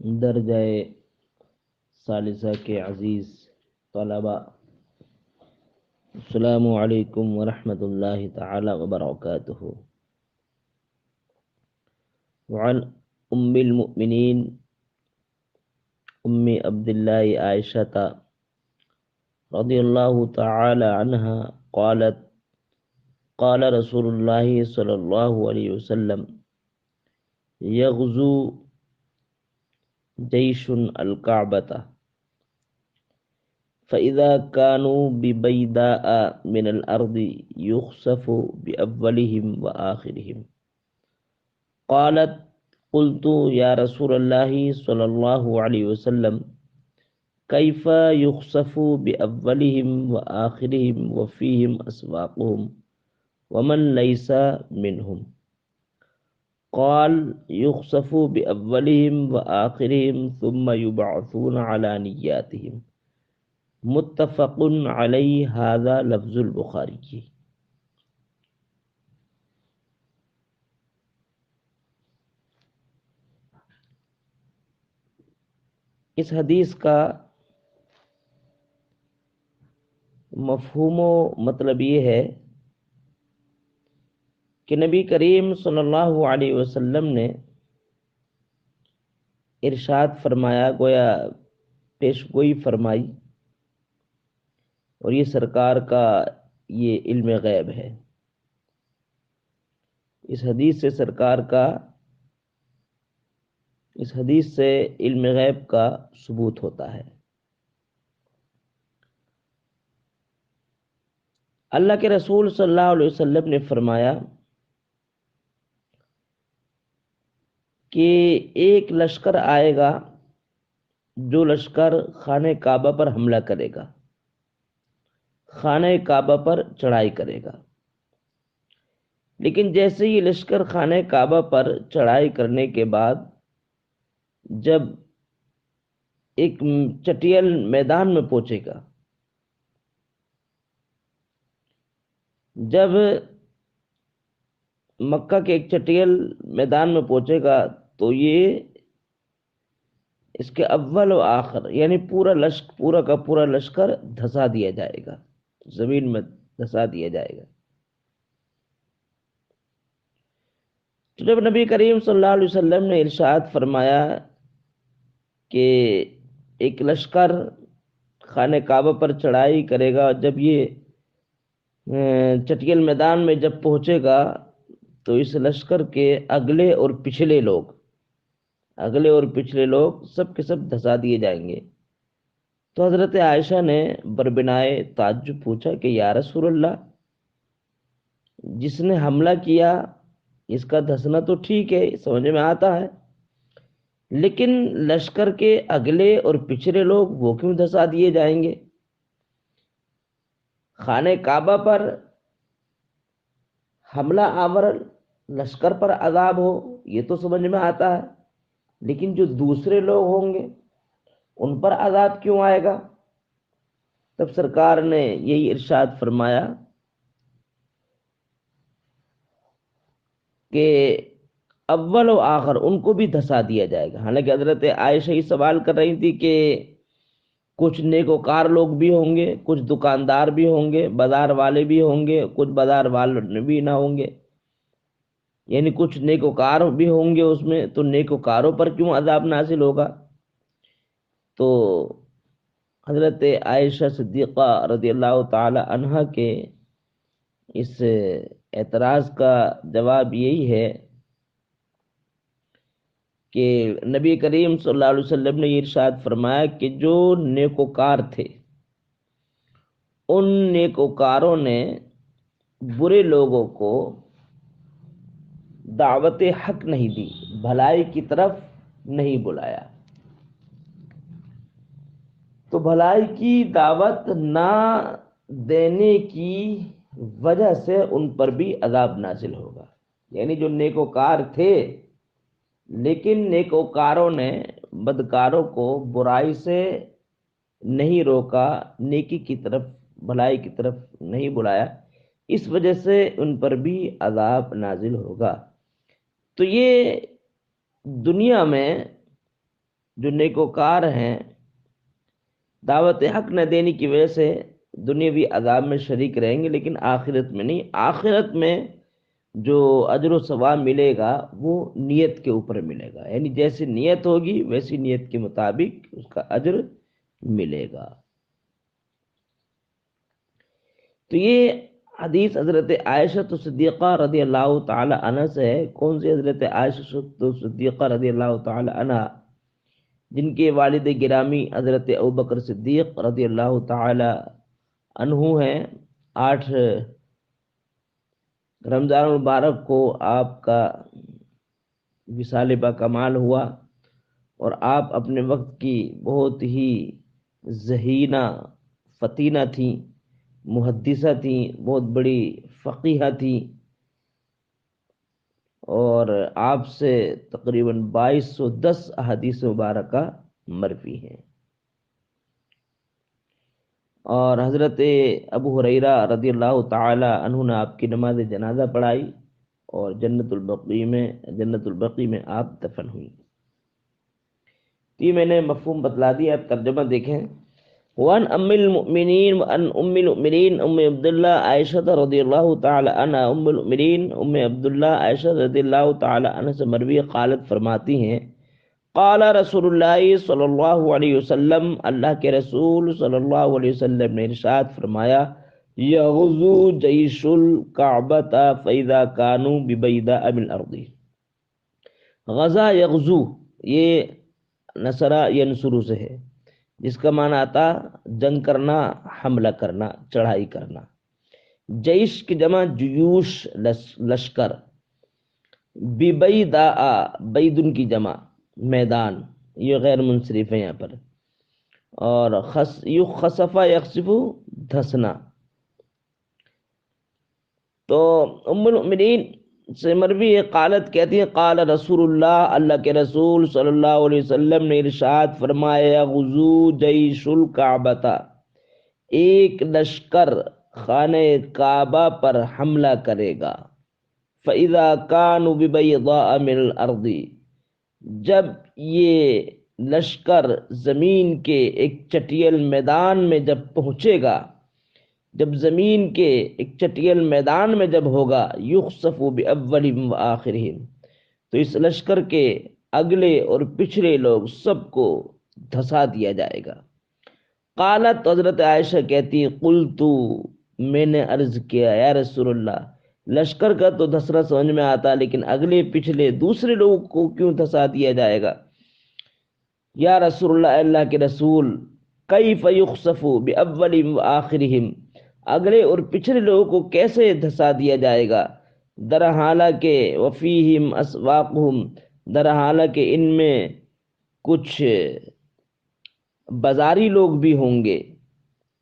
درجہ ثالثہ کے عزیز طلباء، السلام علیکم ورحمۃ اللہ تعالی وبرکاتہ۔ وعن ام المؤمنین ام عبداللہ عائشہ رضی اللہ تعالی عنہا قالت قال رسول اللہ صلی اللہ علیہ وسلم یغزو جیش الکعبۃ فإذا كانوا ببيداء من الأرض يخسف بأولهم وآخرهم قالت قلت يا رسول الله صلى الله عليه وسلم كيف يخسف بأولهم وآخرهم وفيهم أسواقهم ومن ليس منهم قال يخسف بأولهم وآخرهم ثم يبعثون على نياتهم متفق علیہ، ھذا لفظ البخاری کی۔ اس حدیث کا مفہوم و مطلب یہ ہے کہ نبی کریم صلی اللہ علیہ وسلم نے ارشاد فرمایا، گویا پیش گوئی فرمائی، اور یہ سرکار کا یہ علم غیب ہے۔ اس حدیث سے علم غیب کا ثبوت ہوتا ہے۔ اللہ کے رسول صلی اللہ علیہ وسلم نے فرمایا کہ ایک لشکر آئے گا جو لشکر خانہ کعبہ پر حملہ کرے گا، خانہ کعبہ پر چڑھائی کرے گا، لیکن جیسے ہی لشکر خانہ کعبہ پر چڑھائی کرنے کے بعد جب ایک چٹیل میدان میں پہنچے گا، جب مکہ کے ایک چٹیل میدان میں پہنچے گا تو یہ اس کے اول و آخر یعنی پورا کا پورا لشکر دھسا دیا جائے گا، زمین میں دھسا دیا جائے گا۔ تو جب نبی کریم صلی اللہ علیہ وسلم نے ارشاد فرمایا کہ ایک لشکر خانہ کعبہ پر چڑھائی کرے گا، جب یہ چٹیل میدان میں جب پہنچے گا تو اس لشکر کے اگلے اور پچھلے لوگ سب کے سب دھسا دیے جائیں گے۔ تو حضرت عائشہ نے بربنائے تعجب پوچھا کہ یا رسول اللہ، جس نے حملہ کیا اس کا دھسنا تو ٹھیک ہے، سمجھ میں آتا ہے، لیکن لشکر کے اگلے اور پچھلے لوگ وہ کیوں دھسا دیے جائیں گے؟ خانہ کعبہ پر حملہ آور لشکر پر عذاب ہو یہ تو سمجھ میں آتا ہے، لیکن جو دوسرے لوگ ہوں گے ان پر عذاب کیوں آئے گا؟ تب سرکار نے یہی ارشاد فرمایا کہ اول و آخر ان کو بھی دھسا دیا جائے گا۔ حالانکہ حضرت عائشہ ہی سوال کر رہی تھی کہ کچھ نیکوکار لوگ بھی ہوں گے، کچھ دکاندار بھی ہوں گے، بازار والے بھی ہوں گے، کچھ بازار والے بھی نہ ہوں گے، یعنی کچھ نیکوکار بھی ہوں گے اس میں، تو نیکوکاروں پر کیوں عذاب نازل ہوگا؟ تو حضرت عائشہ صدیقہ رضی اللہ تعالی عنہا کے اس اعتراض کا جواب یہی ہے کہ نبی کریم صلی اللہ علیہ وسلم نے یہ ارشاد فرمایا کہ جو نیکوکار تھے ان نیکوکاروں نے برے لوگوں کو دعوت حق نہیں دی، بھلائی کی طرف نہیں بلایا، تو بھلائی کی دعوت نہ دینے کی وجہ سے ان پر بھی عذاب نازل ہوگا۔ یعنی جو نیکوکار تھے لیکن نیکوکاروں نے بدکاروں کو برائی سے نہیں روکا، نیکی کی طرف بھلائی کی طرف نہیں بلایا، اس وجہ سے ان پر بھی عذاب نازل ہوگا۔ تو یہ دنیا میں جو نیکوکار ہیں دعوت حق نہ دینے کی وجہ سے دنیاوی عذاب میں شریک رہیں گے، لیکن آخرت میں نہیں۔ آخرت میں جو اجر و ثواب ملے گا وہ نیت کے اوپر ملے گا، یعنی جیسی نیت ہوگی ویسی نیت کے مطابق اس کا اجر ملے گا۔ تو یہ حدیث حضرت عائشہ صدیقہ رضی اللہ تعالی عنہ سے ہے۔ کون سی حضرت عائشہ صدیقہ رضی اللہ تعالی عنہ؟ جن کے والد گرامی حضرت ابوبکر صدیق رضی اللہ تعالی عنہ ہیں۔ 8 رمضان المبارک کو آپ کا وصال با کمال ہوا، اور آپ اپنے وقت کی بہت ہی ذہینہ فتینہ تھیں، محدثہ تھیں، بہت بڑی فقیہہ تھیں، اور آپ سے تقریباً 2210 احادیث مبارکہ مروی ہیں۔ اور حضرت ابو ہریرہ رضی اللہ تعالی عنہ نے آپ کی نماز جنازہ پڑھائی، اور جنت البقیع میں آپ دفن ہوئی۔ یہ میں نے مفہوم بتلا دیا، اب ترجمہ دیکھیں۔ وان ام المؤمنین ام عبداللہ عائشہ رضی اللہ تعالی عنہ، ام المؤمنین ام عبداللہ عائشہ رضی اللہ تعالی عنہ سے مروی قالت فرماتی ہیں، قال رسول اللہ صلی اللہ علیہ وسلم، اللہ کے رسول صلی اللہ علیہ وسلم نے ارشاد فرمایا، یغزو جیش الکعبۃ فاذا کانوا ببیداء من الارض۔ غزا یغزو یہ نصرہ ینصرو سے ہے، جس کا معنی آتا جنگ کرنا، حملہ کرنا، چڑھائی کرنا۔ جیش کی جمع جیوش، لشکر۔ ببیداء بیدن کی جمع میدان، یہ غیر منصرف ہے یہاں پر۔ اور خسفہ یخسفو دھسنا۔ تو ام المؤمنین سے مروی قالت کہتی ہیں، قال رسول اللہ، اللہ کے رسول صلی اللہ علیہ وسلم نے ارشاد فرمایا، غزو جیش الکعبۃ، ایک لشکر خانہ کعبہ پر حملہ کرے گا۔ فَإِذَا كَانُوا بِبَيْضَاءَ مِنَ الْأَرْضِ، جب یہ لشکر زمین کے ایک چٹیل میدان میں جب پہنچے گا، جب زمین کے ایک چٹیل میدان میں جب ہوگا، یخسف بأولہم وآخرہم، تو اس لشکر کے اگلے اور پچھلے لوگ سب کو دھسا دیا جائے گا۔ قالت، حضرت عائشہ کہتی، قلتو، میں نے عرض کیا، یا رسول اللہ، لشکر کا تو دھسنا سمجھ میں آتا، لیکن اگلے پچھلے دوسرے لوگوں کو کیوں دھسا دیا جائے گا؟ یا رسول اللہ، اللہ کے رسول، کیف یخسف بأولہم وآخرہم، اگلے اور پچھلے لوگوں کو کیسے دھسا دیا جائے گا؟ در حالانکہ وفیہم اسواقہم، در حالانکہ ان میں کچھ بازاری لوگ بھی ہوں گے،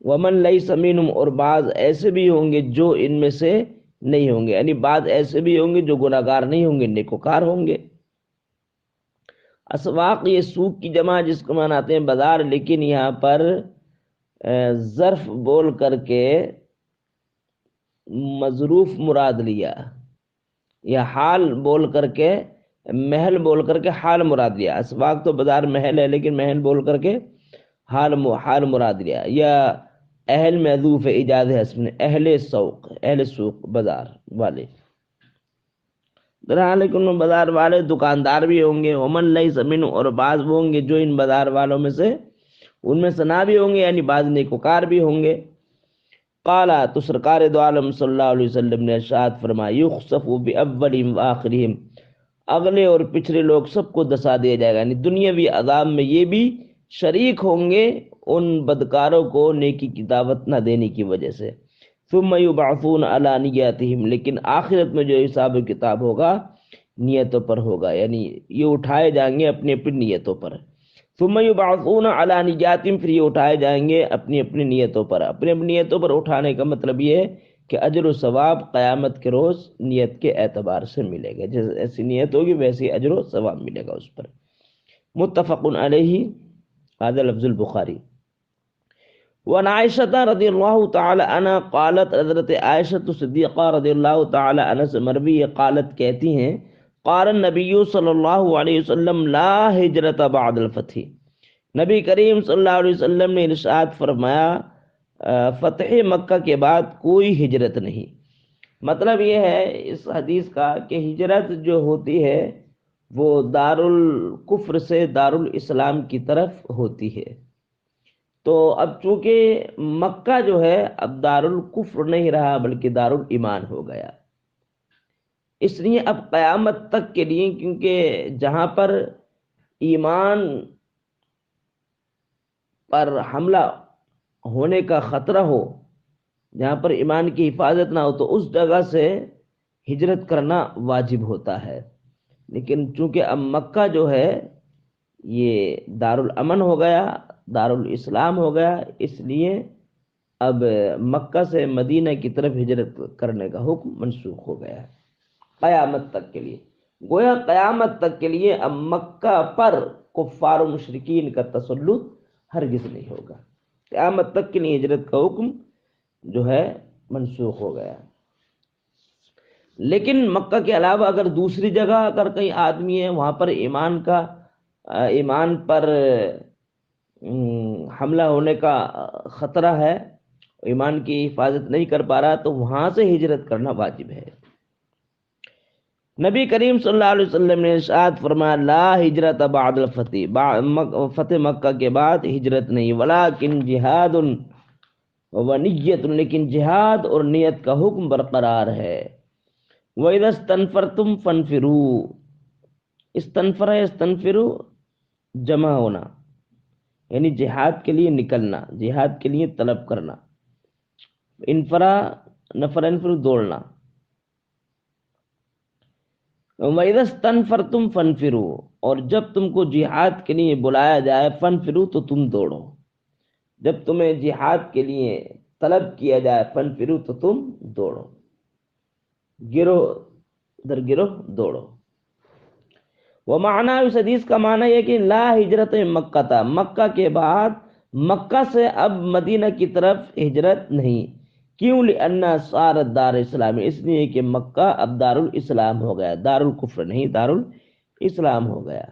ومن لیس منہم، اور بعض ایسے بھی ہوں گے جو ان میں سے نہیں ہوں گے، یعنی بعض ایسے بھی ہوں گے جو گناہگار نہیں ہوں گے، نیکوکار ہوں گے۔ اسواق یہ سوق کی جمع، جس کو معناتے ہیں بازار، لیکن یہاں پر ظرف بول کر کے مظروف مراد لیا، یا حال بول کر کے، محل بول کر کے حال مراد لیا۔ اسواق تو بازار محل ہے، لیکن محل بول کر کے حال مراد لیا، یا اہل محذوف ایجاز حسب نے، اہل سوق بازار والے۔ درحال ان میں بازار والے دکاندار بھی ہوں گے، ومن لیس منہم، اور بعض وہ ہوں گے جو ان بازار والوں میں سے، ان میں سے نہ بھی ہوں گے، یعنی بعض نیکوکار بھی ہوں گے۔ قالا، تو سرکار دو عالم صلی اللہ علیہ وسلم نے ارشاد فرمایا، یخسف بأولہم وآخرہم، اگلے اور پچھلے لوگ سب کو دھسا دیا جائے گا، یعنی دنیاوی عذاب میں یہ بھی شریک ہوں گے ان بدکاروں کو نیکی کی دعوت نہ دینے کی وجہ سے۔ ثم یبعثون علی نیاتہم، لیکن آخرت میں جو حساب و کتاب ہوگا نیتوں پر ہوگا، یعنی یہ اٹھائے جائیں گے اپنی اپنی نیتوں پر۔ ثم یبعثون علی نیاتہم، پھر یہ اٹھائے جائیں گے اپنی اپنی نیتوں پر۔ اپنی اپنی نیتوں پر اٹھانے کا مطلب یہ ہے کہ اجر و ثواب قیامت کے روز نیت کے اعتبار سے ملے گا، جیسے ایسی نیت ہوگی ویسی اجر و ثواب ملے گا اس پر۔ متفق علیہ، هذا لفظ البخاری۔ وعن عائشہ رضی اللہ تعالی عنہ قالت، حضرت عائشہ صدیقہ رضی اللہ تعالی عنہ سے مروی قالت کہتی ہیں، قال النبی صلی اللہ علیہ وسلم لا ہجرت بعد الفتح، نبی کریم صلی اللہ علیہ وسلم نے ارشاد فرمایا فتح مکہ کے بعد کوئی ہجرت نہیں۔ مطلب یہ ہے اس حدیث کا کہ ہجرت جو ہوتی ہے وہ دار الکفر سے دار الاسلام کی طرف ہوتی ہے۔ تو اب چونکہ مکہ جو ہے اب دار الکفر نہیں رہا بلکہ دار الایمان ہو گیا، اس لیے اب قیامت تک کے لیے، کیونکہ جہاں پر ایمان پر حملہ ہونے کا خطرہ ہو، جہاں پر ایمان کی حفاظت نہ ہو، تو اس جگہ سے ہجرت کرنا واجب ہوتا ہے۔ لیکن چونکہ اب مکہ جو ہے یہ دار الامن ہو گیا، دار الاسلام ہو گیا، اس لیے اب مکہ سے مدینہ کی طرف ہجرت کرنے کا حکم منسوخ ہو گیا ہے قیامت تک کے لیے۔ گویا قیامت تک کے لیے اب مکہ پر کفار و مشرکین کا تسلط ہرگز نہیں ہوگا، قیامت تک کے لیے ہجرت کا حکم جو ہے منسوخ ہو گیا۔ لیکن مکہ کے علاوہ اگر دوسری جگہ اگر کہیں آدمی ہے وہاں پر ایمان پر حملہ ہونے کا خطرہ ہے، ایمان کی حفاظت نہیں کر پا رہا، تو وہاں سے ہجرت کرنا واجب ہے۔ نبی کریم صلی اللہ علیہ وسلم نے ارشاد فرمایا لا ہجرت بعد الفتح، فتح مکہ کے بعد ہجرت نہیں، ولیکن جہاد و نیت، لیکن جہاد اور نیت کا حکم برقرار ہے۔ وَإِذَا اسْتَنْفَرْتُمْ فَانْفِرُوا، استنفروا جمع ہونا، یعنی جہاد کے لیے نکلنا، جہاد کے لیے طلب کرنا، انفرا نفر انفر دوڑنا۔ وَإِذَا اسْتَنْفَرْتُمْ فَانْفِرُوا، اور جب تم کو جہاد کے لیے بلایا جائے فَانْفِرُوا تو تم دوڑو، جب تمہیں جہاد کے لیے طلب کیا جائے فَانْفِرُوا تو تم دوڑو، گروہ در گروہ دوڑو۔ ومعنی اس حدیث کا معنی یہ کہ لا ہجرت مکہ تھا، مکہ کے بعد مکہ سے اب مدینہ کی طرف ہجرت نہیں۔ کیوں؟ لأنها صارت دار اسلام، اس لیے کہ مکہ اب دار الاسلام ہو گیا، دار الکفر نہیں، دار الاسلام ہو گیا۔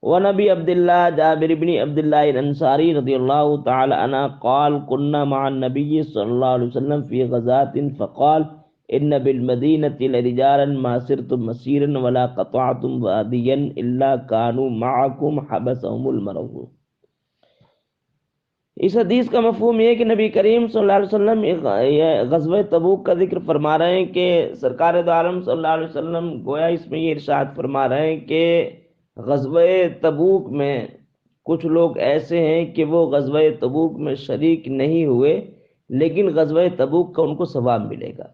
ونبی عبداللہ جابر بن عبداللہ الانصاری رضی اللہ تعالی عنہ قال كنا مع النبی صلی اللہ علیہ وسلم فی غزات فقال ان بالمدینة لرجالا ما سرتم مسیرا ولا قطعتم وادیا الا كانوا معكم حبسهم المرض۔ اس حدیث کا مفہوم یہ ہے کہ نبی کریم صلی اللہ علیہ وسلم غزوہ تبوک کا ذکر فرما رہے ہیں کہ سرکار دو عالم صلی اللہ علیہ وسلم گویا اس میں یہ ارشاد فرما رہے ہیں کہ غزوہ تبوک میں کچھ لوگ ایسے ہیں کہ وہ غزوہ تبوک میں شریک نہیں ہوئے، لیکن غزوہ تبوک کا ان کو ثواب ملے گا،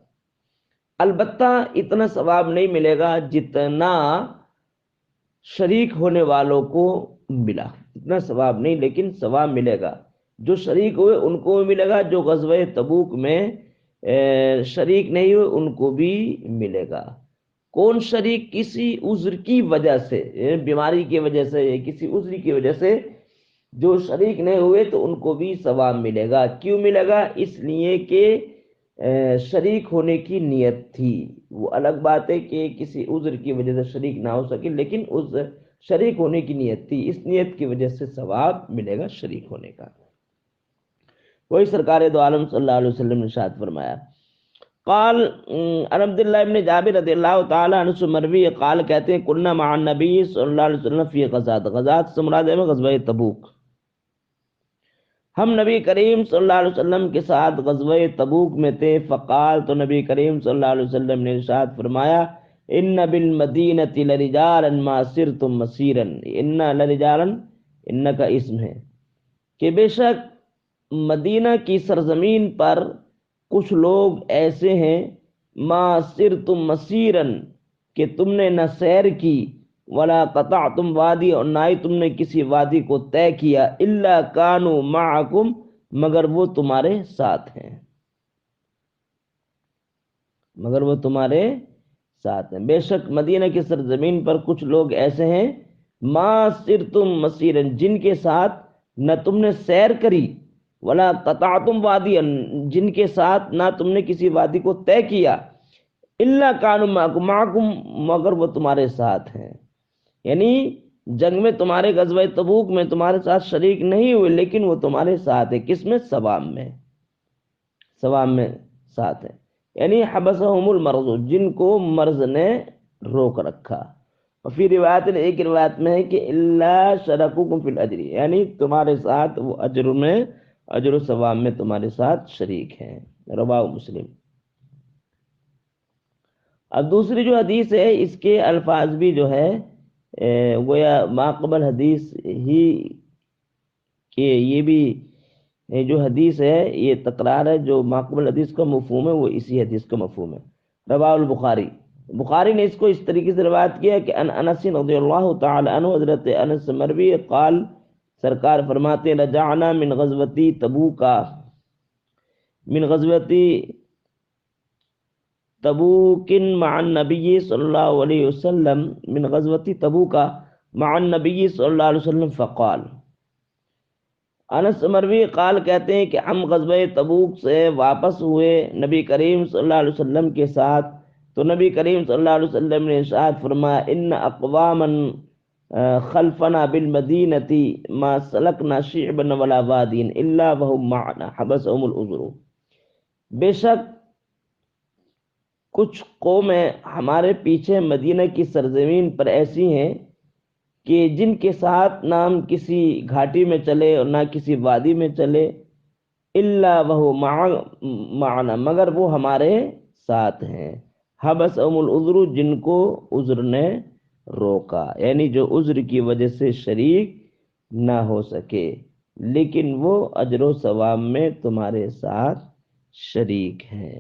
البتہ اتنا ثواب نہیں ملے گا جتنا شریک ہونے والوں کو ملا، اتنا ثواب نہیں، لیکن ثواب ملے گا۔ جو شریک ہوئے ان کو بھی ملے گا، جو غزوہ تبوک میں شریک نہیں ہوئے ان کو بھی ملے گا۔ کون شریک؟ کسی عذر کی وجہ سے، بیماری کی وجہ سے یا کسی عذر کی وجہ سے جو شریک نہیں ہوئے تو ان کو بھی ثواب ملے گا۔ کیوں ملے گا؟ اس لیے کہ شریک ہونے کی نیت تھی۔ وہ الگ بات ہے کہ کسی عذر کی وجہ سے شریک نہ ہو سکے، لیکن اس شریک ہونے کی نیت تھی، اس نیت کی وجہ سے ثواب ملے گا شریک ہونے کا۔ وہی سرکار دو عالم صلی اللہ علیہ وسلم نے ارشاد فرمایا۔ قال عن عبداللہ ابن جابر رضی اللہ تعالی عنہ سے مروی قال کہتے ہیں کنا مع النبی صلی اللہ علیہ وسلم فی غزات، غزات سے مراد ہے غزوہ تبوک، ہم نبی کریم صلی اللہ علیہ وسلم کے ساتھ غزوہ تبوک میں تھے۔ فقال، تو نبی کریم صلی اللہ علیہ وسلم نے ارشاد فرمایا ان بالمدینۃ لرجالا ما سرتم مسیرا، ان لرجالا، ان کا اسم ہے کہ بے شک مدینہ کی سرزمین پر کچھ لوگ ایسے ہیں ما سرتم مسیرا کہ تم نے نہ سیر کی، ولا قطعتم وادی، اور نہ ہی تم نے کسی وادی کو طے کیا، الا کانوا معکم، مگر وہ تمہارے ساتھ ہیں، مگر وہ تمہارے ساتھ ہیں۔ بے شک مدینہ کی سرزمین پر کچھ لوگ ایسے ہیں ما سرتم مسیرا، جن کے ساتھ نہ تم نے سیر کری، ولا قطعتم وادیا، جن کے ساتھ نہ تم نے کسی وادی کو طے کیا، الا کانوا معکم معکم، مگر وہ تمہارے ساتھ ہیں، یعنی جنگ میں تمہارے غزوہ تبوک میں تمہارے ساتھ شریک نہیں ہوئے لیکن وہ تمہارے ساتھ ہے، کس میں؟ ثواب میں، ثواب میں ساتھ ہے، یعنی حبسہم المرض، جن کو مرض نے روک رکھا۔ اور پھر روایت ایک روایت میں ہے کہ اللہ شرکوکم فی الاجر، یعنی تمہارے ساتھ وہ اجر میں، اجر و ثواب میں تمہارے ساتھ شریک ہیں، رواه مسلم۔ اب دوسری جو حدیث ہے اس کے الفاظ بھی جو ہے گویا ماقبل حدیث ہی کہ یہ بھی جو حدیث ہے یہ تکرار ہے، جو ماقبل حدیث کا مفہوم ہے وہ اسی حدیث کا مفہوم ہے۔ رواه البخاری، بخاری نے اس کو اس طریقے سے روایت کیا کہ ان انس رضی اللہ تعالی عنہ، حضرت انس سے مروی قال، سرکار فرماتے رجعنا من غزوتی تبوکا، من غزوتی تبوک مع النبی صلی اللہ علیہ وسلم، من غزوتی تبوکا مع النبی صلی اللہ علیہ وسلم فقال، انس مروی قال کہتے ہیں کہ ہم غزوہ تبوک سے واپس ہوئے نبی کریم صلی اللہ علیہ وسلم کے ساتھ، تو نبی کریم صلی اللہ علیہ وسلم نے ارشاد فرمایا ان اقواما خلفنا بالمدینۃ ما سلکنا شعبا ولا وادیا الا وهم معنا حبسهم العذر، بے شک کچھ قومیں ہمارے پیچھے مدینہ کی سرزمین پر ایسی ہیں کہ جن کے ساتھ نہ ہم کسی گھاٹی میں چلے اور نہ کسی وادی میں چلے، الا وہ معنا، مگر وہ ہمارے ساتھ ہیں، حبسہم العذر، جن کو عذر نے روکا، یعنی جو عذر کی وجہ سے شریک نہ ہو سکے لیکن وہ اجر و ثواب میں تمہارے ساتھ شریک ہیں۔